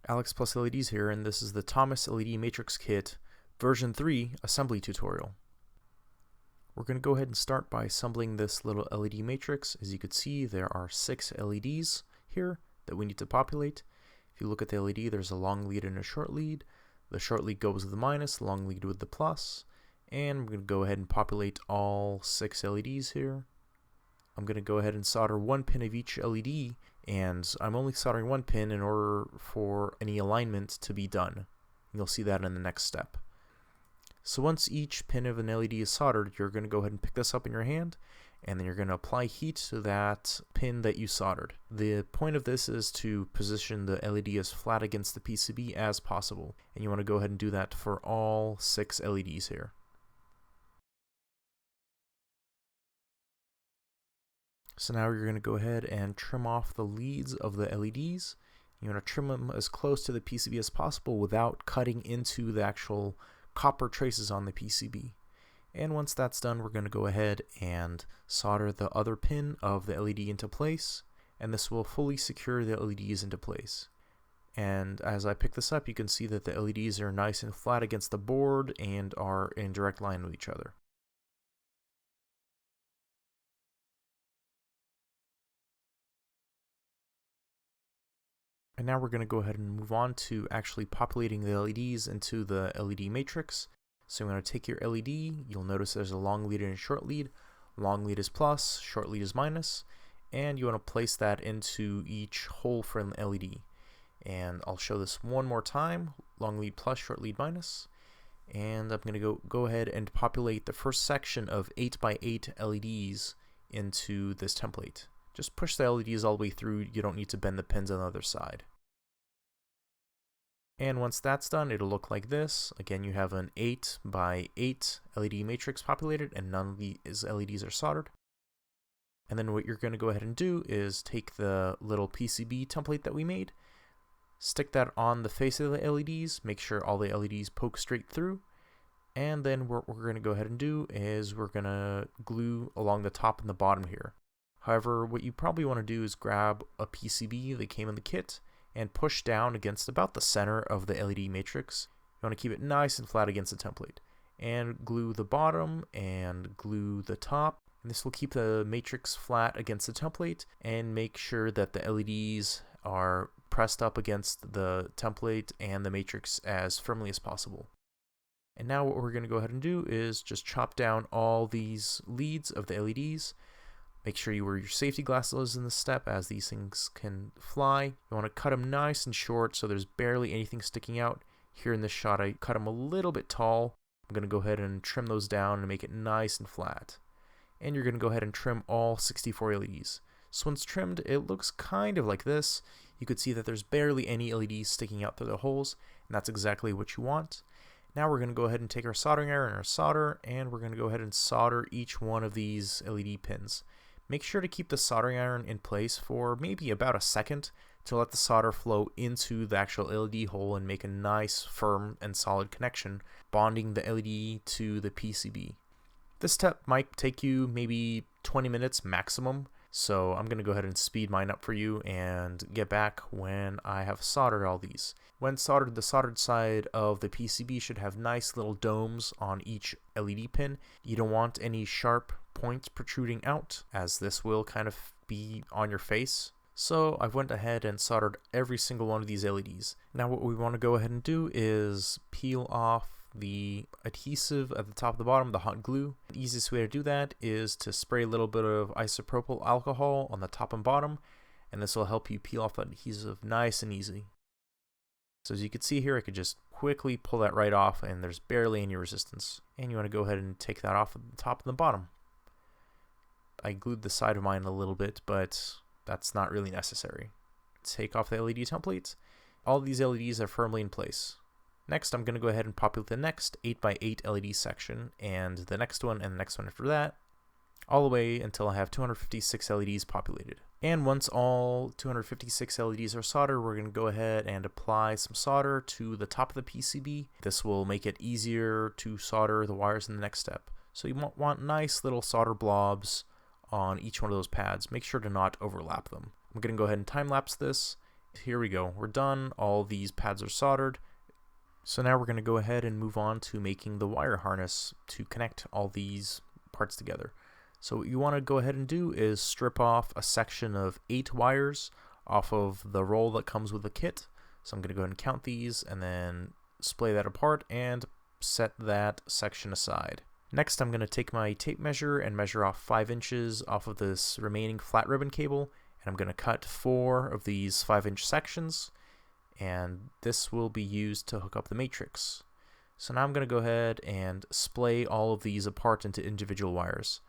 Alex Plus LEDs here, and this is the Thomas LED Matrix Kit version 3 assembly tutorial. We're going to go ahead and start by assembling this little LED matrix. As you can see, there are 6 LEDs here that we need to populate. If you look at the LED, there's a long lead and a short lead. The short lead goes with the minus, the long lead with the plus. And we're going to go ahead and populate all 6 LEDs here. I'm going to go ahead and solder one pin of each LED, and I'm only soldering one pin in order for any alignment to be done. You'll see that in the next step. So once each pin of an LED is soldered, you're going to go ahead and pick this up in your hand, and then you're going to apply heat to that pin that you soldered. The point of this is to position the LED as flat against the PCB as possible, and you want to go ahead and do that for all 6 LEDs here. So now you're going to go ahead and trim off the leads of the LEDs. You want to trim them as close to the PCB as possible without cutting into the actual copper traces on the PCB. And once that's done, we're going to go ahead and solder the other pin of the LED into place, and this will fully secure the LEDs into place. And as I pick this up, you can see that the LEDs are nice and flat against the board and are in direct line with each other. And now we're going to go ahead and move on to actually populating the LEDs into the LED matrix. So I'm going to take your LED, you'll notice there's a long lead and a short lead. Long lead is plus, short lead is minus, and you want to place that into each hole for an LED. And I'll show this one more time, long lead plus, short lead minus. And I'm going to go ahead and populate the first section of 8x8 LEDs into this template. Just push the LEDs all the way through, you don't need to bend the pins on the other side. And once that's done, it'll look like this. Again, you have an 8x8 LED matrix populated, and none of these LEDs are soldered. And then what you're going to go ahead and do is take the little PCB template that we made, stick that on the face of the LEDs, make sure all the LEDs poke straight through, and then what we're going to go ahead and do is we're going to glue along the top and the bottom here. However, what you probably want to do is grab a PCB that came in the kit and push down against about the center of the LED matrix. You want to keep it nice and flat against the template. And glue the bottom and glue the top. And this will keep the matrix flat against the template and make sure that the LEDs are pressed up against the template and the matrix as firmly as possible. And now what we're going to go ahead and do is just chop down all these leads of the LEDs. Make sure you wear your safety glasses in this step, as these things can fly. You want to cut them nice and short so there's barely anything sticking out. Here in this shot, I cut them a little bit tall. I'm going to go ahead and trim those down and make it nice and flat. And you're going to go ahead and trim all 64 LEDs. So once trimmed, it looks kind of like this. You could see that there's barely any LEDs sticking out through the holes, and that's exactly what you want. Now we're going to go ahead and take our soldering iron and our solder, and we're going to go ahead and solder each one of these LED pins. Make sure to keep the soldering iron in place for maybe about a second to let the solder flow into the actual LED hole and make a nice, firm, and solid connection, bonding the LED to the PCB. This step might take you maybe 20 minutes maximum, so I'm going to go ahead and speed mine up for you and get back when I have soldered all these. When soldered, the soldered side of the PCB should have nice little domes on each LED pin. You don't want any sharp points protruding out, as this will kind of be on your face. So I went ahead and soldered every single one of these LEDs. Now what we want to go ahead and do is peel off the adhesive at the top of the bottom, the hot glue. The easiest way to do that is to spray a little bit of isopropyl alcohol on the top and bottom, and this will help you peel off that adhesive nice and easy. So as you can see here, I could just quickly pull that right off, and there's barely any resistance. And you want to go ahead and take that off at the top and the bottom. I glued the side of mine a little bit, but that's not really necessary. Take off the LED template. All these LEDs are firmly in place. Next, I'm going to go ahead and populate the next 8x8 LED section, and the next one, and the next one after that, all the way until I have 256 LEDs populated. And once all 256 LEDs are soldered, we're going to go ahead and apply some solder to the top of the PCB. This will make it easier to solder the wires in the next step. So you want nice little solder blobs on each one of those pads. Make sure to not overlap them. I'm going to go ahead and time lapse this, Here we go, we're done. All these pads are soldered. So now we're going to go ahead and move on to making the wire harness to connect all these parts together. So what you want to go ahead and do is strip off a section of 8 wires off of the roll that comes with the kit. So I'm going to go ahead and count these and then splay that apart and set that section aside. Next, I'm going to take my tape measure and measure off 5 inches off of this remaining flat ribbon cable, and I'm going to cut 4 of these 5-inch sections, and this will be used to hook up the matrix. So now I'm going to go ahead and splay all of these apart into individual wires.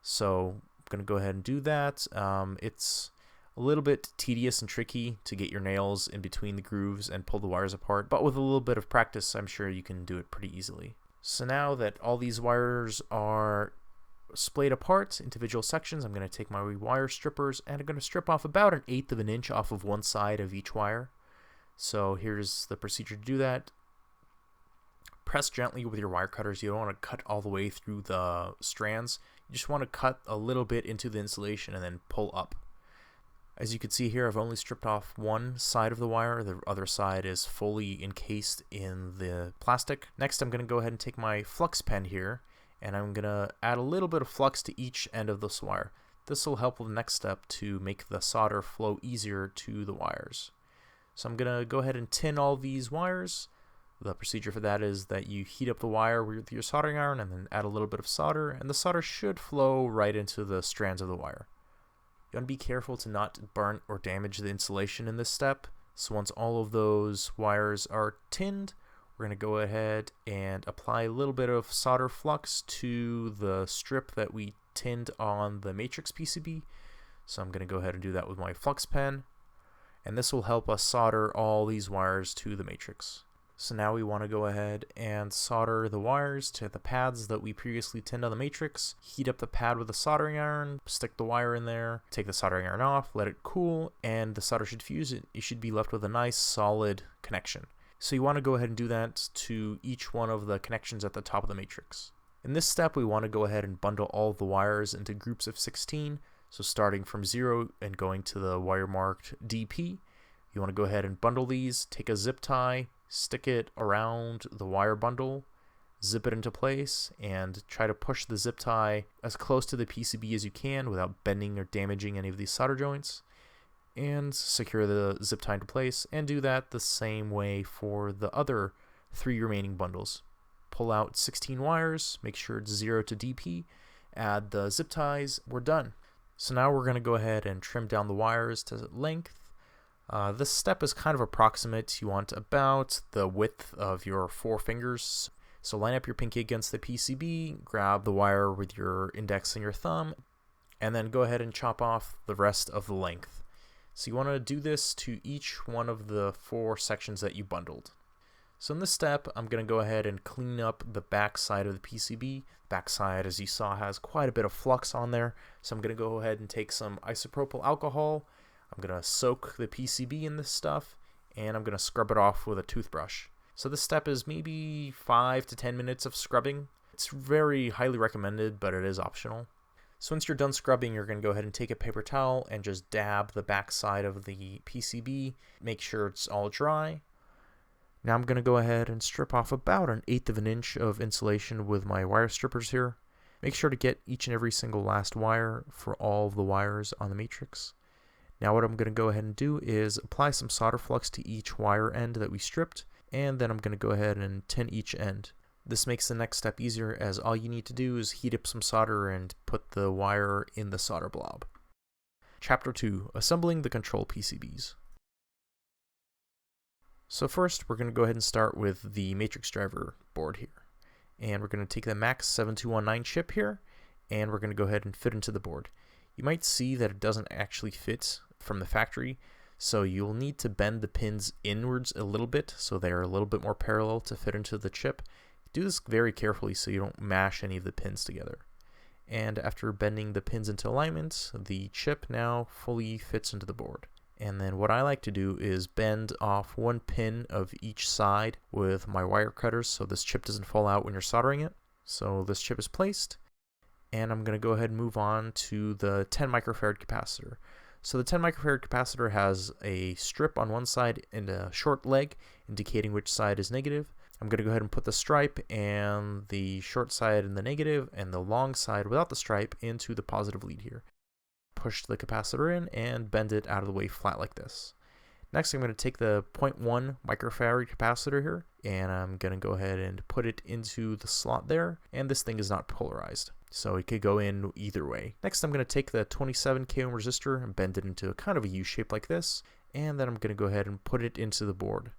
So I'm going to go ahead and do that. It's a little bit tedious and tricky to get your nails in between the grooves and pull the wires apart, but with a little bit of practice, I'm sure you can do it pretty easily. So now that all these wires are splayed apart, individual sections, I'm going to take my wire strippers and I'm going to strip off about 1/8 of an inch off of one side of each wire. So here's the procedure to do that. Press gently with your wire cutters. You don't want to cut all the way through the strands. You just want to cut a little bit into the insulation and then pull up. As you can see here, I've only stripped off one side of the wire. The other side is fully encased in the plastic. Next, I'm going to go ahead and take my flux pen here, and I'm going to add a little bit of flux to each end of this wire. This will help with the next step to make the solder flow easier to the wires. So I'm going to go ahead and tin all these wires. The procedure for that is that you heat up the wire with your soldering iron and then add a little bit of solder, and the solder should flow right into the strands of the wire. You want to be careful to not burn or damage the insulation in this step. So once all of those wires are tinned, we're going to go ahead and apply a little bit of solder flux to the strip that we tinned on the matrix PCB. So I'm going to go ahead and do that with my flux pen, and this will help us solder all these wires to the matrix. So now we want to go ahead and solder the wires to the pads that we previously tinned on the matrix. Heat up the pad with a soldering iron, stick the wire in there, take the soldering iron off, let it cool, and the solder should fuse it. You should be left with a nice solid connection. So you want to go ahead and do that to each one of the connections at the top of the matrix. In this step, we want to go ahead and bundle all of the wires into groups of 16. So starting from 0 and going to the wire marked DP, you want to go ahead and bundle these, take a zip tie, stick it around the wire bundle, zip it into place, and try to push the zip tie as close to the PCB as you can without bending or damaging any of these solder joints, and secure the zip tie into place, and do that the same way for the other 3 remaining bundles. Pull out 16 wires, make sure it's 0 to DP, add the zip ties, we're done. So now we're going to go ahead and trim down the wires to length. This step is kind of approximate. You want about the width of your 4 fingers. So line up your pinky against the PCB, grab the wire with your index and your thumb, and then go ahead and chop off the rest of the length. So you want to do this to each one of the 4 sections that you bundled. So in this step, I'm going to go ahead and clean up the back side of the PCB. Backside, as you saw, has quite a bit of flux on there. So I'm going to go ahead and take some isopropyl alcohol. I'm going to soak the PCB in this stuff, and I'm going to scrub it off with a toothbrush. So this step is maybe 5 to 10 minutes of scrubbing. It's very highly recommended, but it is optional. So once you're done scrubbing, you're going to go ahead and take a paper towel and just dab the back side of the PCB. Make sure it's all dry. Now I'm going to go ahead and strip off about 1/8 of an inch of insulation with my wire strippers here. Make sure to get each and every single last wire for all of the wires on the matrix. Now what I'm going to go ahead and do is apply some solder flux to each wire end that we stripped, and then I'm going to go ahead and tin each end. This makes the next step easier, as all you need to do is heat up some solder and put the wire in the solder blob. Chapter 2, Assembling the Control PCBs. So first, we're going to go ahead and start with the matrix driver board here. And we're going to take the MAX 7219 chip here, and we're going to go ahead and fit into the board. You might see that it doesn't actually fit from the factory, so you'll need to bend the pins inwards a little bit so they're a little bit more parallel to fit into the chip. Do this very carefully so you don't mash any of the pins together. And after bending the pins into alignment, the chip now fully fits into the board. And then what I like to do is bend off 1 pin of each side with my wire cutters so this chip doesn't fall out when you're soldering it. So this chip is placed, and I'm going to go ahead and move on to the 10 microfarad capacitor. So the 10 microfarad capacitor has a strip on one side and a short leg indicating which side is negative. I'm going to go ahead and put the stripe and the short side in the negative and the long side without the stripe into the positive lead here. Push the capacitor in and bend it out of the way flat like this. Next, I'm going to take the 0.1 microfarad capacitor here, and I'm going to go ahead and put it into the slot there, and this thing is not polarized, so it could go in either way. Next, I'm going to take the 27 k ohm resistor and bend it into kind of a U shape like this, and then I'm going to go ahead and put it into the board.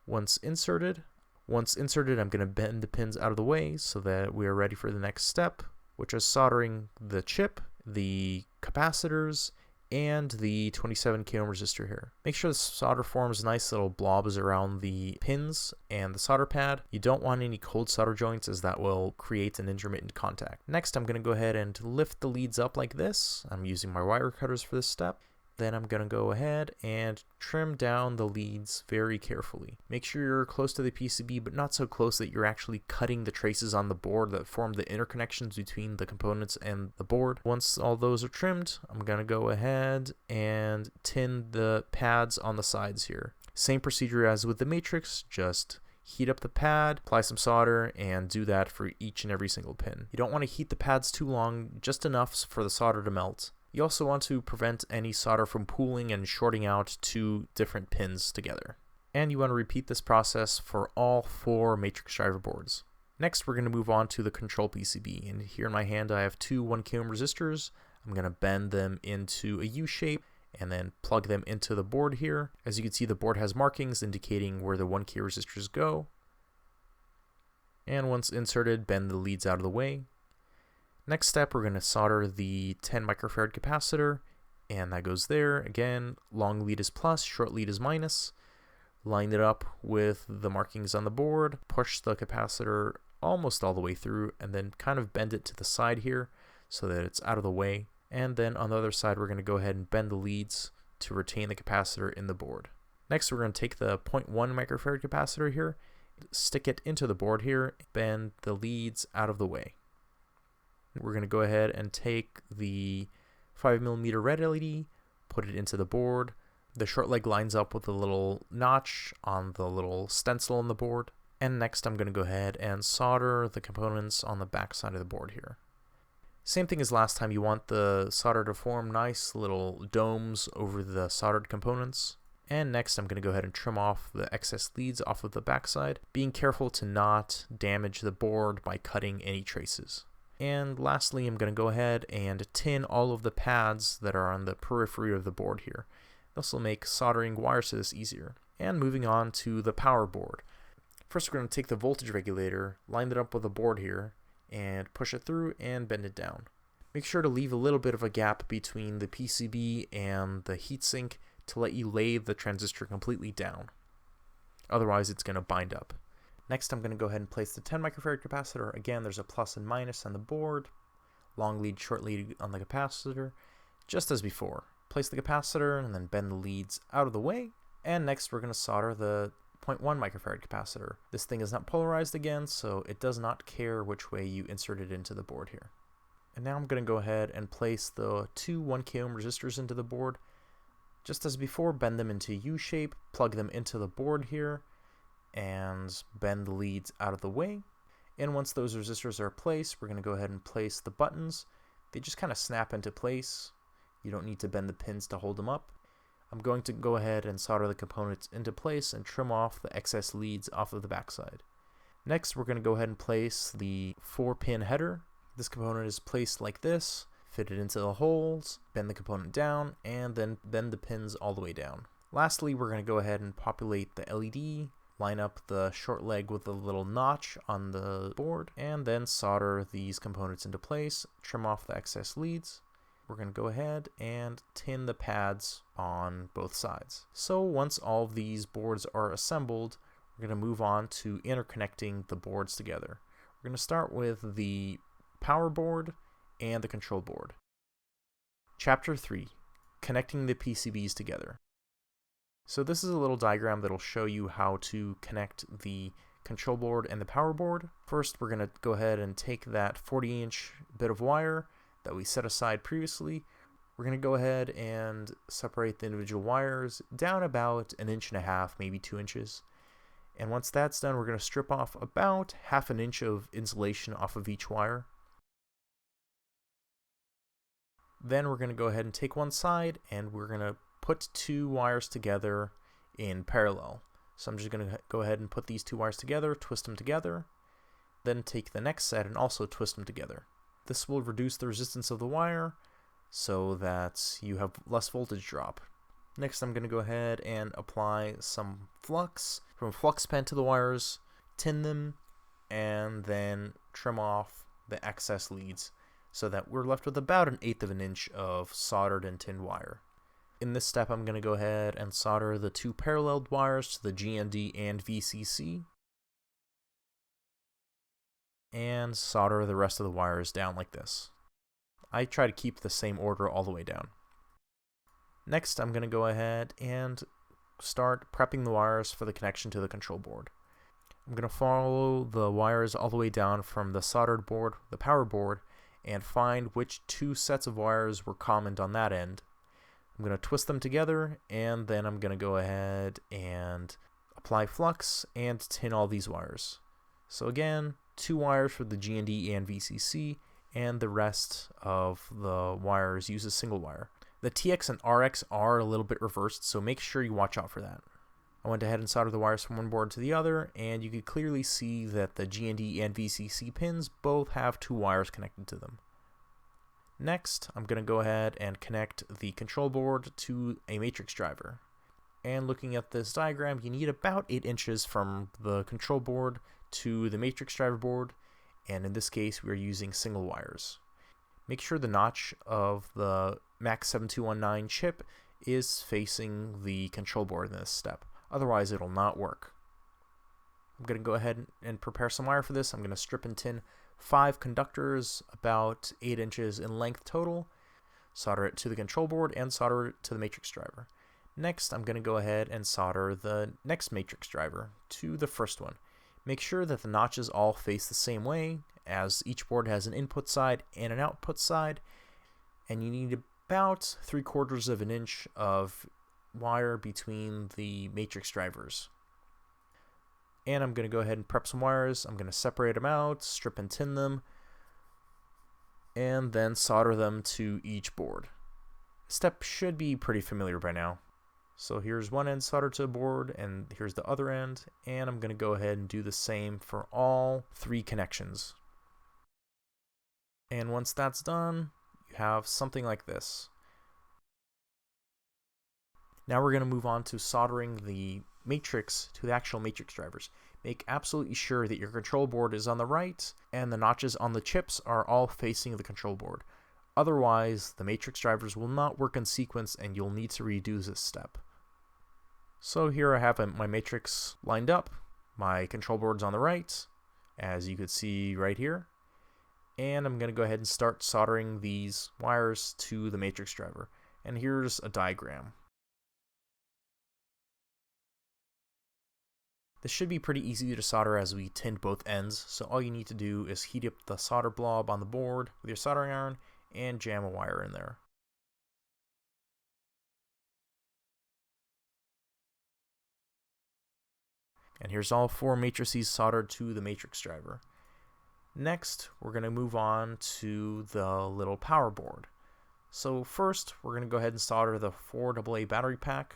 Once inserted, I'm going to bend the pins out of the way so that we are ready for the next step, which is soldering the chip, the capacitors, and the 27 k ohm resistor here. Make sure the solder forms nice little blobs around the pins and the solder pad. You don't want any cold solder joints, as that will create an intermittent contact. Next, I'm going to go ahead and lift the leads up like this. I'm using my wire cutters for this step. Then I'm going to go ahead and trim down the leads very carefully. Make sure you're close to the PCB, but not so close that you're actually cutting the traces on the board that form the interconnections between the components and the board. Once all those are trimmed, I'm going to go ahead and tin the pads on the sides here. Same procedure as with the matrix, just heat up the pad, apply some solder, and do that for each and every single pin. You don't want to heat the pads too long, just enough for the solder to melt. You also want to prevent any solder from pooling and shorting out two different pins together. And you want to repeat this process for all 4 matrix driver boards. Next, we're going to move on to the control PCB. And here in my hand, I have 2 1 k ohm resistors. I'm going to bend them into a U shape and then plug them into the board here. As you can see, the board has markings indicating where the 1 k resistors go. And once inserted, bend the leads out of the way. Next step, we're going to solder the 10 microfarad capacitor, and that goes there. Again, long lead is plus, short lead is minus. Line it up with the markings on the board, push the capacitor almost all the way through, and then kind of bend it to the side here so that it's out of the way. And then on the other side, we're going to go ahead and bend the leads to retain the capacitor in the board. Next, we're going to take the 0.1 microfarad capacitor here, stick it into the board here, bend the leads out of the way. We're going to go ahead and take the 5mm red LED, put it into the board. The short leg lines up with a little notch on the little stencil on the board. And next I'm going to go ahead and solder the components on the back side of the board here. Same thing as last time, you want the solder to form nice little domes over the soldered components. And next I'm going to go ahead and trim off the excess leads off of the back side, being careful to not damage the board by cutting any traces. And lastly, I'm going to go ahead and tin all of the pads that are on the periphery of the board here. This will make soldering wires to this easier. And moving on to the power board. First, we're going to take the voltage regulator, line it up with the board here, and push it through and bend it down. Make sure to leave a little bit of a gap between the PCB and the heatsink to let you lay the transistor completely down. Otherwise, it's going to bind up. Next, I'm going to go ahead and place the 10 microfarad capacitor. Again, there's a plus and minus on the board. Long lead, short lead on the capacitor. Just as before. Place the capacitor and then bend the leads out of the way. And next, we're going to solder the 0.1 microfarad capacitor. This thing is not polarized again, so it does not care which way you insert it into the board here. And now I'm going to go ahead and place the 2 1 k ohm resistors into the board. Just as before, bend them into U shape, plug them into the board here, and bend the leads out of the way. And once those resistors are placed, we're going to go ahead and place the buttons. They just kind of snap into place. You don't need to bend the pins to hold them up. I'm going to go ahead and solder the components into place and trim off the excess leads off of the backside. Next, we're going to go ahead and place the 4-pin header. This component is placed like this, fit it into the holes, bend the component down, and then bend the pins all the way down. Lastly, we're going to go ahead and populate the LED, line up the short leg with a little notch on the board, and then solder these components into place, trim off the excess leads. We're going to go ahead and tin the pads on both sides. So once all of these boards are assembled, we're going to move on to interconnecting the boards together. We're going to start with the power board and the control board. Chapter 3, Connecting the PCBs Together. So this is a little diagram that will show you how to connect the control board and the power board. First, we're going to go ahead and take that 40-inch bit of wire that we set aside previously. we're going to go ahead and separate the individual wires down about 1.5 inches, maybe 2 inches. And once that's done, we're going to strip off about 1/2 inch of insulation off of each wire. Then we're going to go ahead and take one side and we're going to put 2 wires together in parallel. So I'm just going to go ahead and put these 2 wires together, twist them together, then take the next set and also twist them together. This will reduce the resistance of the wire so that you have less voltage drop. Next, I'm going to go ahead and apply some flux from a flux pen to the wires, tin them, and then trim off the excess leads so that we're left with about 1/8 inch of soldered and tinned wire. In this step, I'm going to go ahead and solder the 2 paralleled wires to the GND and VCC, and solder the rest of the wires down like this. I try to keep the same order all the way down. Next, I'm going to go ahead and start prepping the wires for the connection to the control board. I'm going to follow the wires all the way down from the soldered board, the power board, and find which 2 sets of wires were common on that end. I'm going to twist them together, and then I'm going to go ahead and apply flux and tin all these wires. So again, 2 wires for the GND and VCC, and the rest of the wires use a single wire. The TX and RX are a little bit reversed, so make sure you watch out for that. I went ahead and soldered the wires from one board to the other, and you can clearly see that the GND and VCC pins both have 2 wires connected to them. Next, I'm going to go ahead and connect the control board to a matrix driver. And looking at this diagram, you need about 8 inches from the control board to the matrix driver board, and in this case we are using single wires. Make sure the notch of the MAX 7219 chip is facing the control board in this step, otherwise it'll not work. I'm going to go ahead and prepare some wire for this. I'm going to strip and tin 5 conductors about 8 inches in length total, solder it to the control board, and solder it to the matrix driver. Next, I'm going to go ahead and solder the next matrix driver to the first one. Make sure that the notches all face the same way, as each board has an input side and an output side, and you need about 3/4 inch of wire between the matrix drivers. And I'm going to go ahead and prep some wires. I'm going to separate them out, strip and tin them, and then solder them to each board. This step should be pretty familiar by now. So here's one end soldered to the board, and here's the other end, and I'm going to go ahead and do the same for all 3 connections. And once that's done, you have something like this. Now we're going to move on to soldering the matrix to the actual matrix drivers. Make absolutely sure that your control board is on the right and the notches on the chips are all facing the control board. Otherwise, the matrix drivers will not work in sequence and you'll need to redo this step. So here I have my matrix lined up. My control board's on the right, as you could see right here. And I'm going to go ahead and start soldering these wires to the matrix driver. And here's a diagram. This should be pretty easy to solder as we tinned both ends, so all you need to do is heat up the solder blob on the board with your soldering iron and jam a wire in there. And here's all 4 matrices soldered to the matrix driver. Next, we're going to move on to the little power board. So first, we're going to go ahead and solder the 4 AA battery pack.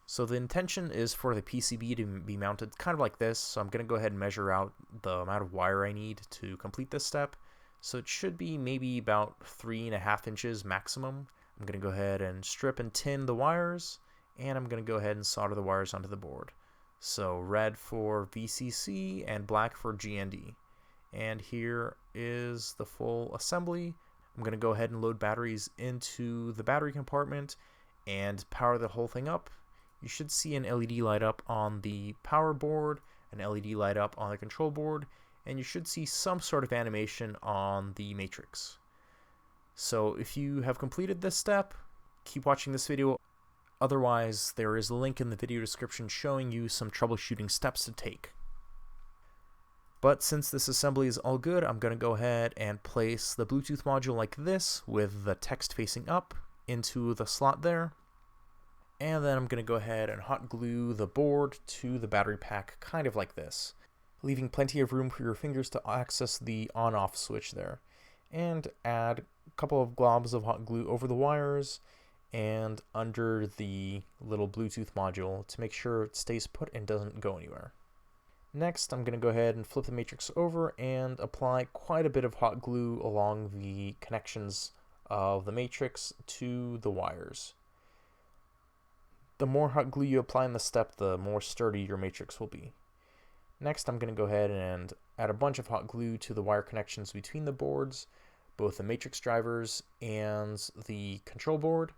So the intention is for the PCB to be mounted kind of like this. So I'm going to go ahead and measure out the amount of wire I need to complete this step. So it should be maybe about 3.5 inches maximum. I'm going to go ahead and strip and tin the wires, and I'm going to go ahead and solder the wires onto the board. So red for VCC and black for GND. And here is the full assembly. I'm going to go ahead and load batteries into the battery compartment and power the whole thing up. You should see an LED light up on the power board, an LED light up on the control board, and you should see some sort of animation on the matrix. So if you have completed this step, keep watching this video. Otherwise, there is a link in the video description showing you some troubleshooting steps to take. But since this assembly is all good, I'm going to go ahead and place the Bluetooth module like this with the text facing up into the slot there. And then I'm going to go ahead and hot glue the board to the battery pack kind of like this, leaving plenty of room for your fingers to access the on-off switch there. And add a couple of globs of hot glue over the wires and under the little Bluetooth module to make sure it stays put and doesn't go anywhere. Next, I'm going to go ahead and flip the matrix over and apply quite a bit of hot glue along the connections of the matrix to the wires. The more hot glue you apply in the step, the more sturdy your matrix will be. Next, I'm going to go ahead and add a bunch of hot glue to the wire connections between the boards, both the matrix drivers and the control board.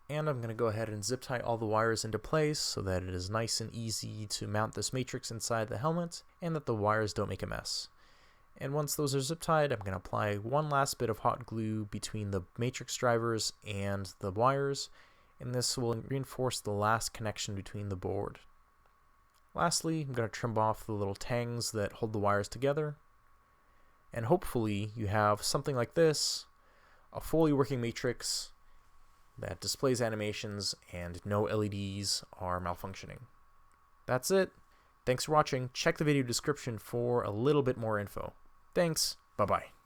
And I'm going to go ahead and zip tie all the wires into place so that it is nice and easy to mount this matrix inside the helmet and that the wires don't make a mess. And once those are zip tied, I'm going to apply one last bit of hot glue between the matrix drivers and the wires, and this will reinforce the last connection between the board. Lastly, I'm going to trim off the little tangs that hold the wires together. And hopefully you have something like this, a fully working matrix that displays animations and no LEDs are malfunctioning. That's it. Thanks for watching. Check the video description for a little bit more info. Thanks. Bye-bye.